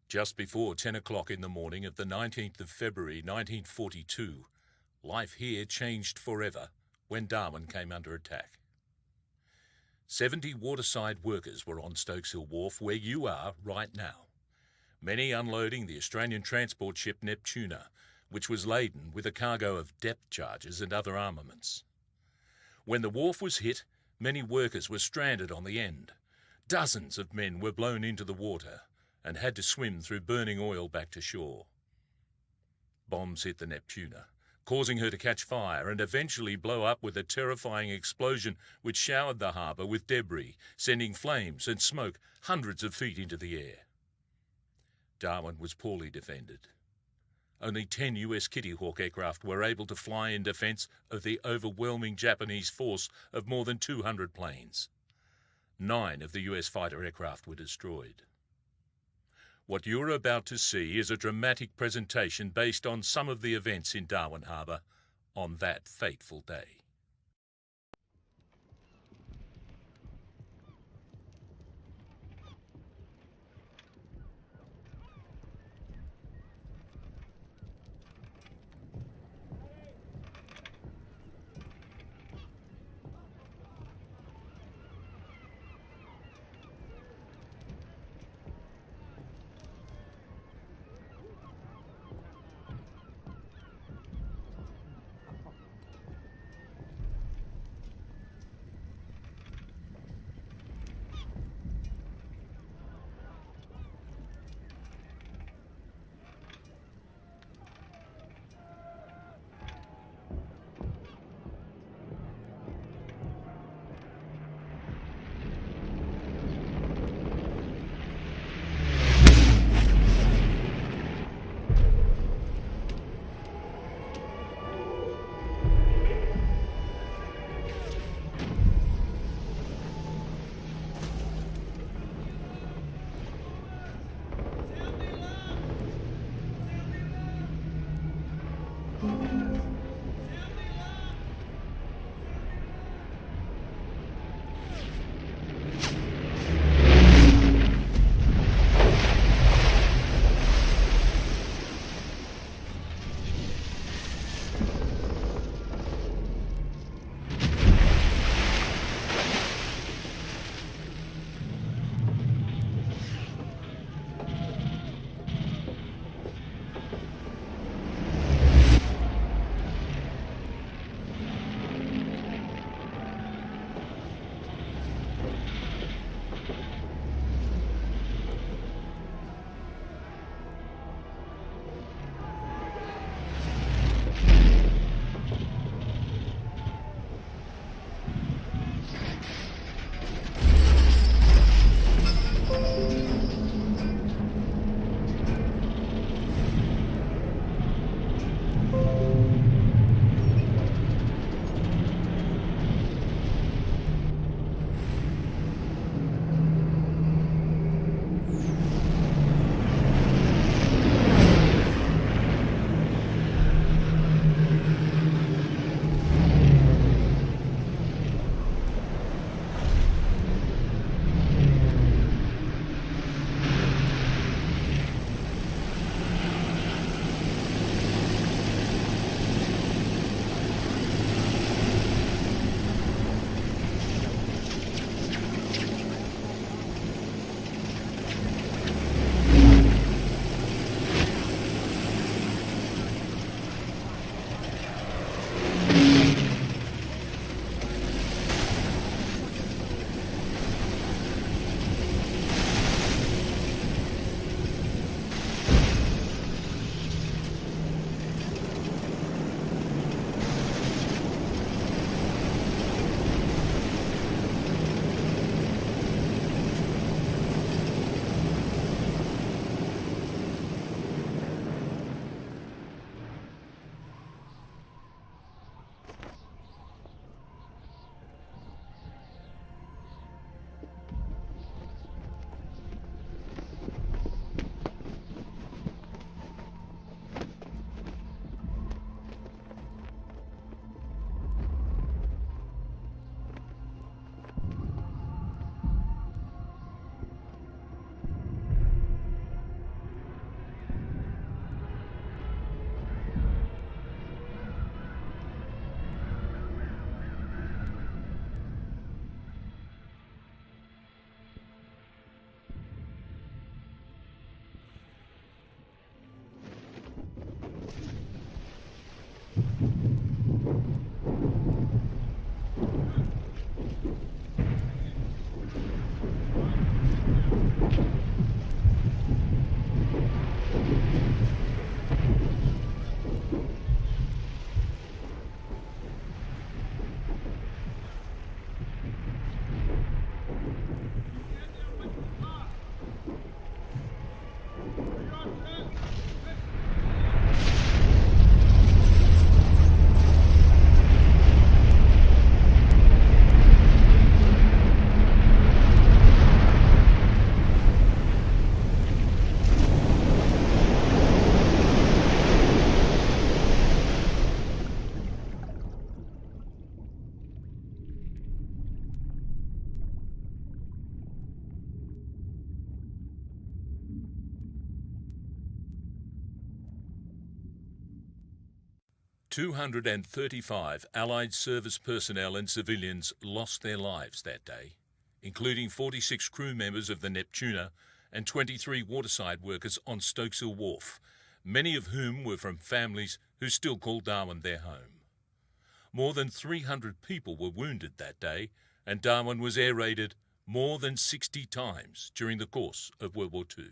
Just before 10 o'clock in the morning of the 19th of February 1942, life here changed forever when Darwin came under attack. 70 waterside workers were on Stokes Hill Wharf, where you are right now, many unloading the Australian transport ship Neptuna, which was laden with a cargo of depth charges and other armaments. When the wharf was hit, many workers were stranded on the end. Dozens of men were blown into the water and had to swim through burning oil back to shore. Bombs hit the Neptuna, causing her to catch fire and eventually blow up with a terrifying explosion which showered the harbour with debris, sending flames and smoke hundreds of feet into the air. Darwin was poorly defended. Only 10 US Kitty Hawk aircraft were able to fly in defence of the overwhelming Japanese force of more than 200 planes. 9 of the US fighter aircraft were destroyed. What you're about to see is a dramatic presentation based on some of the events in Darwin Harbour on that fateful day. 235 Allied service personnel and civilians lost their lives that day, including 46 crew members of the Neptuna and 23 waterside workers on Stokeshill Wharf, many of whom were from families who still call Darwin their home. More than 300 people were wounded that day, and Darwin was air raided more than 60 times during the course of World War II.